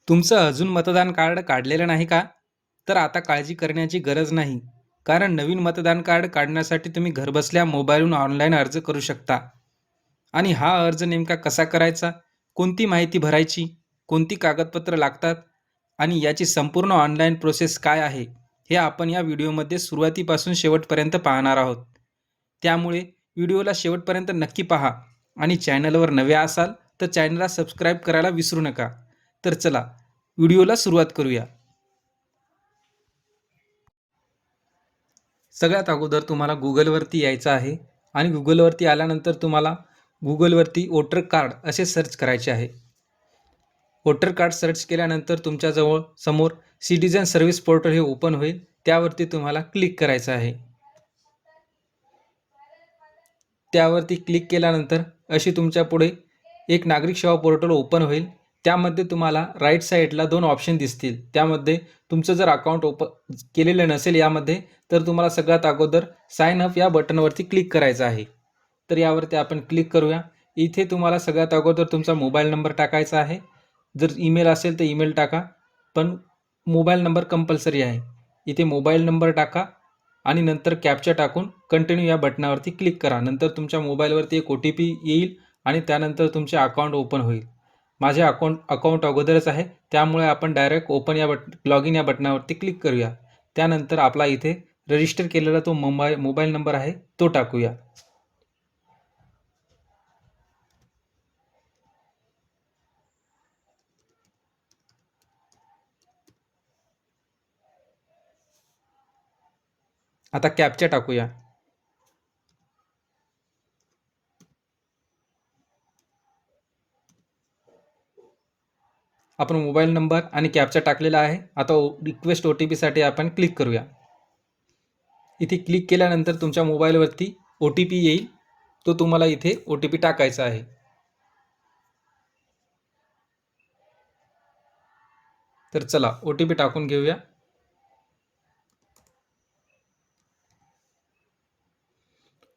तुमचं अजून मतदान कार्ड काढलेलं नाही का? तर आता काळजी करण्याची गरज नाही. कारण नवीन मतदान कार्ड काढण्यासाठी तुम्ही घरबसल्या मोबाईलवरून ऑनलाईन अर्ज करू शकता. आणि हा अर्ज नेमका कसा करायचा? कोणती माहिती भरायची? कोणती कागदपत्र लागतात? आणि याची संपूर्ण ऑनलाईन प्रोसेस काय आहे? हे आपण या व्हिडिओमध्ये सुरुवातीपासून शेवटपर्यंत पाहणार आहोत. त्यामुळे व्हिडिओला शेवटपर्यंत नक्की पहा आणि चॅनलवर नवे असाल तर चॅनलला सबस्क्राईब करायला विसरू नका. तर चला व्हिडिओला सुरुवात करूया. सगळ्यात अगोदर तुम्हाला गुगलवरती यायचं आहे आणि गुगलवरती आल्यानंतर तुम्हाला गुगलवरती वोटर कार्ड असे सर्च करायचे आहे. वोटर कार्ड सर्च केल्यानंतर तुमच्याजवळ समोर सिटिझन सर्व्हिस पोर्टल हे ओपन होईल. त्यावरती तुम्हाला क्लिक करायचं आहे. त्यावरती क्लिक केल्यानंतर अशी तुमच्या पुढे एक नागरिक सेवा पोर्टल ओपन होईल. त्यामध्ये तुम्हाला राईट साईडला 2 ऑप्शन दिसतील. त्यामध्ये तुमचं जर अकाउंट ओपन केलेलं नसेल यामध्ये तर तुम्हाला सगळ्यात अगोदर साइन अप या बटनवरती क्लिक करायचं आहे. तर यावरती आपण क्लिक करूया. इथे तुम्हाला सगळ्यात अगोदर तुमचा मोबाईल नंबर टाकायचा आहे. जर ईमेल असेल तर ईमेल टाका, पण मोबाईल नंबर कंपल्सरी आहे. इथे मोबाईल नंबर टाका आणि नंतर कॅप्चा टाकून कंटिन्यू या बटनावरती क्लिक करा. नंतर तुमच्या मोबाईलवरती एक OTP येईल आणि त्यानंतर तुमचे अकाउंट ओपन होईल. माझे अकाउंट अगोदरच आहे, त्यामुळे आपण डायरेक्ट ओपन या लॉग इन या बटनावरती क्लिक करूया. त्यानंतर आपला इथे रजिस्टर केलेला तो मोबाईल नंबर आहे तो टाकूया. आता कॅप्चा टाकूया. आपण मोबाईल नंबर आणि कॅप्चा टाकलेला आहे. आता रिक्वेस्ट OTP साठी आपण क्लिक करूया. इथे क्लिक केल्यानंतर तुमच्या मोबाईलवरती OTP येईल. तो तुम्हाला इथे OTP टाकायचा आहे. तर चला OTP टाकून घेऊया.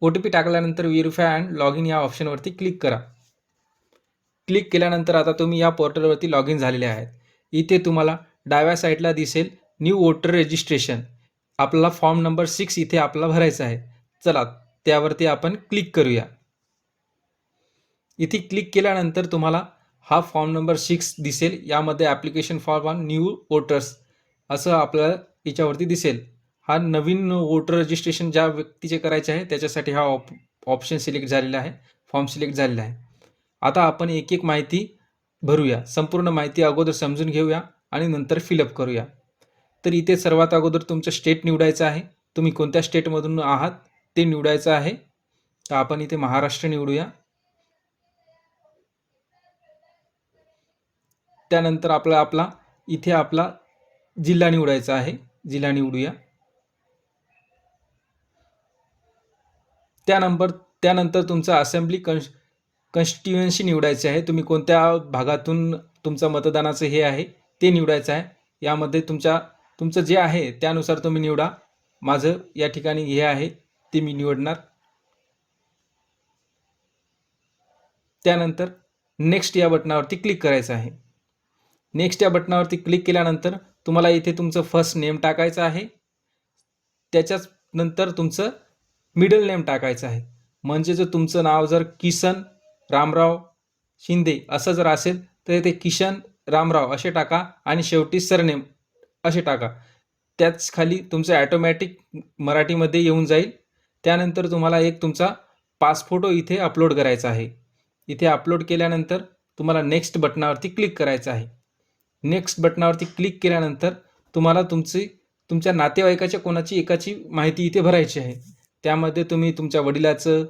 OTP टाकल्यानंतर व्हेरीफाय अँड लॉग इन या ऑप्शनवरती क्लिक करा. क्लिक केल्यानंतर आता तुम्ही या पोर्टलवरती लॉग इन झालेले आहेत. इथे तुम्हाला डाव्या साईडला दिसेल न्यू वोटर रजिस्ट्रेशन. आपला फॉर्म नंबर 6 इथे आपला भरायचा आहे. चला त्यावरती आपण क्लिक करूया. इथे क्लिक केल्यानंतर तुम्हाला हा फॉर्म नंबर 6 दिसेल. यामध्ये application form on new voters असं आपल्याला याच्यावरती दिसेल. हा नवीन वोटर रजिस्ट्रेशन ज्या व्यक्तीचे करायचे आहे त्याच्यासाठी हा ऑप्शन सिलेक्ट झालेला आहे, फॉर्म सिलेक्ट झालेला आहे. आता आपण एक एक माहिती भरूया. संपूर्ण माहिती अगोदर समजून घेऊया आणि नंतर फिलअप करूया. तर इथे सर्वात अगोदर तुमचं स्टेट निवडायचं आहे. तुम्ही कोणत्या स्टेटमधून आहात ते निवडायचं आहे. तर आपण इथे महाराष्ट्र निवडूया. त्यानंतर आपला इथे आपला जिल्हा निवडायचा आहे. जिल्हा निवडूया. त्यानंतर तुमचा असेंब्ली कॉन्स्टिट्युएन्सी निवडायचे आहे. तुम्ही कोणत्या भागातून तुमचं मतदानाचं हे आहे ते निवडायचं आहे. यामध्ये तुमचं जे आहे त्यानुसार तुम्ही निवडा. माझं या ठिकाणी हे आहे ते मी निवडणार. त्यानंतर नेक्स्ट या बटनावरती क्लिक करायचं आहे. नेक्स्ट या बटनावरती क्लिक केल्यानंतर तुम्हाला इथे तुमचं फर्स्ट नेम टाकायचं आहे. त्याच्याच नंतर तुमचं मिडल नेम टाकायचं आहे. म्हणजे जर तुमचं नाव जर किसन रामराव शिंदे असं जर असेल तर ते किशन रामराव असे टाका आणि शेवटी सरनेम असे टाका. त्याच खाली तुमचं ॲटोमॅटिक मराठीमध्ये येऊन जाईल. त्यानंतर तुम्हाला एक तुमचा पासफोटो इथे अपलोड करायचा आहे. इथे अपलोड केल्यानंतर तुम्हाला नेक्स्ट बटनावरती क्लिक करायचं आहे. नेक्स्ट बटनावरती क्लिक केल्यानंतर तुम्हाला तुमच्या नातेवाईकाच्या कोणाची एकाची माहिती इथे भरायची आहे. त्यामध्ये तुम्ही तुमच्या वडिलाचं,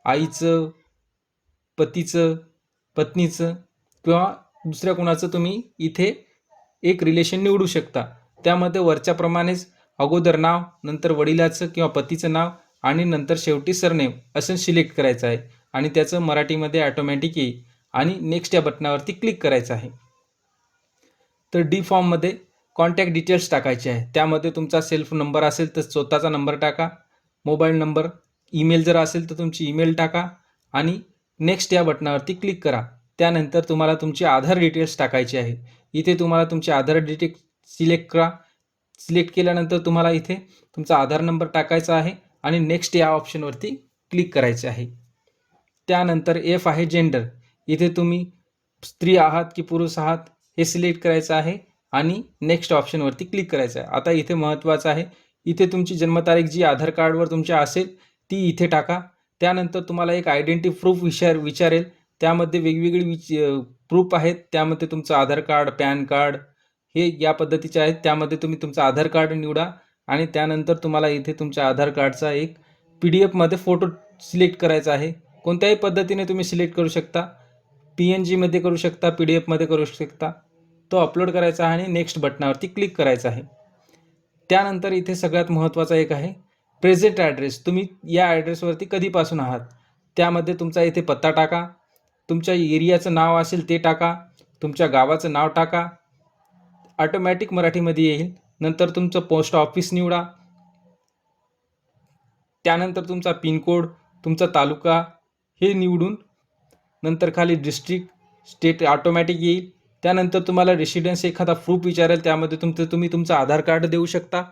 आईचं, पतीचं, पत्नीचं किंवा दुसऱ्या कोणाचं तुम्ही इथे एक रिलेशन निवडू शकता. त्यामध्ये वरच्याप्रमाणेच अगोदर नाव, नंतर वडिलाचं किंवा पतीचं नाव आणि नंतर शेवटी सरनेम असं सिलेक्ट करायचं आहे आणि त्याचं मराठीमध्ये ॲटोमॅटिक येईल आणि नेक्स्ट या बटनावरती क्लिक करायचं आहे. तर डी फॉर्ममध्ये कॉन्टॅक्ट डिटेल्स टाकायचे आहे. त्यामध्ये तुमचा सेल्फ नंबर असेल तर स्वतःचा नंबर टाका, मोबाईल नंबर, ईमेल जर असेल तर तुमची ईमेल टाका आणि नेक्स्ट या बटनावरती क्लिक करा. त्यानंतर तुम्हाला तुमचे आधार डिटेल्स टाकायचे आहे. इथे तुम्हाला तुमचे आधार डिटेल्स सिलेक्ट करा. सिलेक्ट केल्यानंतर तुम्हाला इथे तुमचा आधार नंबर टाकायचा आहे आणि नेक्स्ट या ऑप्शनवरती क्लिक करायचे आहे. त्यानंतर एफ आहे जेंडर. इथे तुम्ही स्त्री आहात की पुरुष आहात हे सिलेक्ट करायचं आहे आणि नेक्स्ट ऑप्शनवरती क्लिक करायचं आहे. आता इथे महत्त्वाचं आहे, इथे तुमची जन्मतारीख जी आधार कार्डवर तुमच्या असेल ती इथे टाका. त्यानंतर तुम्हाला एक आयडेंटिटी प्रूफ विचारेल. त्यामध्ये वेगवेगळी प्रूफ आहेत. त्यामध्ये तुमचं आधार कार्ड, पॅन कार्ड हे या पद्धतीचे आहेत. त्यामध्ये तुम्ही तुमचं आधार कार्ड निवडा आणि त्यानंतर तुम्हाला इथे तुमच्या आधार कार्डचा एक PDF फोटो सिलेक्ट करायचा आहे. कोणत्याही पद्धतीने तुम्ही सिलेक्ट करू शकता. PNGमध्ये करू शकता, PDF करू शकता. तो अपलोड करायचा आहे आणि नेक्स्ट बटनावरती क्लिक करायचं आहे. त्यानंतर इथे सगळ्यात महत्त्वाचा एक आहे प्रेझेंट ॲड्रेस. तुम्ही या ॲड्रेसवरती कधीपासून आहात त्यामध्ये तुमचा इथे पत्ता टाका. तुमच्या एरियाचं नाव असेल ते टाका. तुमच्या गावाचं नाव टाका. ऑटोमॅटिक मराठीमध्ये येईल. नंतर तुमचं पोस्ट ऑफिस निवडा. त्यानंतर तुमचा पिनकोड, तुमचा तालुका हे निवडून नंतर खाली डिस्ट्रिक्ट, स्टेट ऑटोमॅटिक येईल. त्यानंतर तुम्हाला रेसिडेन्स एखादा प्रूफ विचारेल. त्यामध्ये तुम्ही तुमचं आधार कार्ड देऊ शकता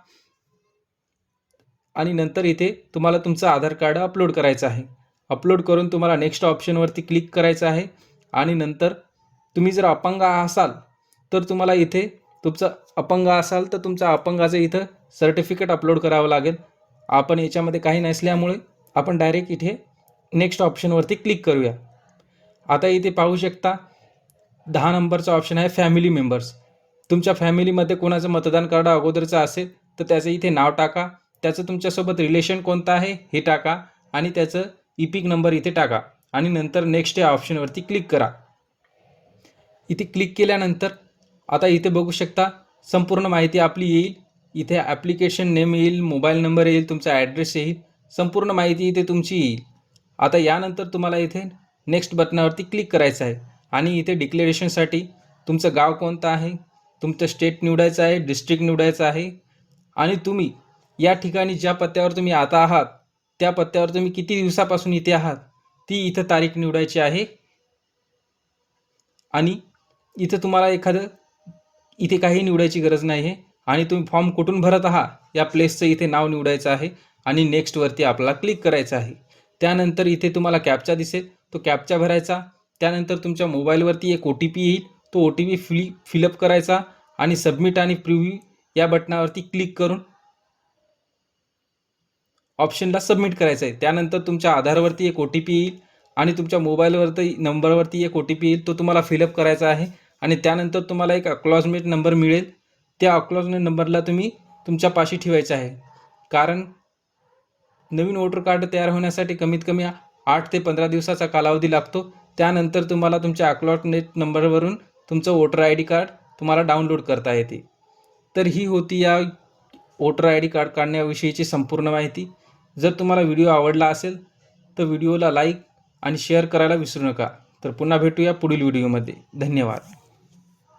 आणि नंतर इथे तुम्हाला तुमचं आधार कार्ड अपलोड करायचं आहे. अपलोड करून तुम्हाला नेक्स्ट ऑप्शनवरती क्लिक करायचं आहे आणि नंतर तुम्ही जर अपंग असाल तर तुम्हाला इथे तुमचं अपंग असाल तर तुमचं अपंगाचं इथं सर्टिफिकेट अपलोड करावं लागेल. आपण याच्यामध्ये काही नसल्यामुळे आपण डायरेक्ट इथे नेक्स्ट ऑप्शनवरती क्लिक करूया. आता इथे पाहू शकता 10 नंबरचा ऑप्शन आहे फॅमिली मेंबर्स. तुमच्या फॅमिलीमध्ये कोणाचं मतदान कार्ड अगोदरचं असेल तर त्याचं इथे नाव टाका. त्याचं तुमच्यासोबत रिलेशन कोणतं आहे हे टाका आणि त्याचं EPIC नंबर इथे टाका आणि नंतर नेक्स्ट या ऑप्शनवरती क्लिक करा. इथे क्लिक केल्यानंतर आता इथे बघू शकता संपूर्ण माहिती आपली येईल. इथे ॲप्लिकेशन नेम येईल, मोबाईल नंबर येईल, तुमचा ॲड्रेस येईल, संपूर्ण माहिती इथे तुमची येईल. आता यानंतर तुम्हाला इथे नेक्स्ट बटनावरती क्लिक करायचं आहे आणि इथे डिक्लेरेशनसाठी तुमचं गाव कोणतं आहे, तुमचं स्टेट निवडायचं आहे, डिस्ट्रिक्ट निवडायचं आहे आणि तुम्ही या ठिकाणी ज्या पत्त्यावर तुम्ही आता आहात त्या पत्त्यावर तुम्ही किती दिवसापासून इथे आहात ती इथं तारीख निवडायची आहे. आणि इथं तुम्हाला इथे काही निवडायची गरज नाही आहे आणि तुम्ही फॉर्म कुठून भरत आहात या प्लेसचं इथे नाव निवडायचं आहे आणि नेक्स्टवरती आपल्याला क्लिक करायचं आहे. त्यानंतर इथे तुम्हाला कॅप्चा दिसेल, तो कॅप्चा भरायचा. त्यानंतर तुमच्या मोबाईलवरती एक OTP येईल, तो OTP फिलअप करायचा आणि सबमिट आणि प्रिव्ह्यू या बटनावरती क्लिक करून ऑप्शनला सबमिट करायचं आहे. त्यानंतर तुमच्या आधारवरती एक OTP येईल आणि तुमच्या मोबाईलवरती नंबरवरती एक OTP येईल, तो तुम्हाला फिलअप करायचा आहे आणि त्यानंतर तुम्हाला एक अक्नॉलेजमेंट नंबर मिळेल. त्या अक्नॉलेजमेंट नंबरला तुम्ही तुमच्या पाशी ठेवायचा आहे. कारण नवीन वोटर कार्ड तयार होण्यासाठी कमीत कमी 8 ते 15 दिवसाचा कालावधी लागतो. त्यानंतर तुम्हाला तुमच्या अक्नॉलेजमेंट नंबरवरून तुमचं वोटर ID कार्ड तुम्हाला डाउनलोड करता येते. तर ही होती या वोटर ID कार्ड काढण्याविषयीची संपूर्ण माहिती. जर तुम्हाला व्हिडिओ आवडला असेल तर व्हिडिओला लाईक आणि शेअर करायला विसरू नका. तर पुन्हा भेटूया पुढील व्हिडिओमध्ये. धन्यवाद.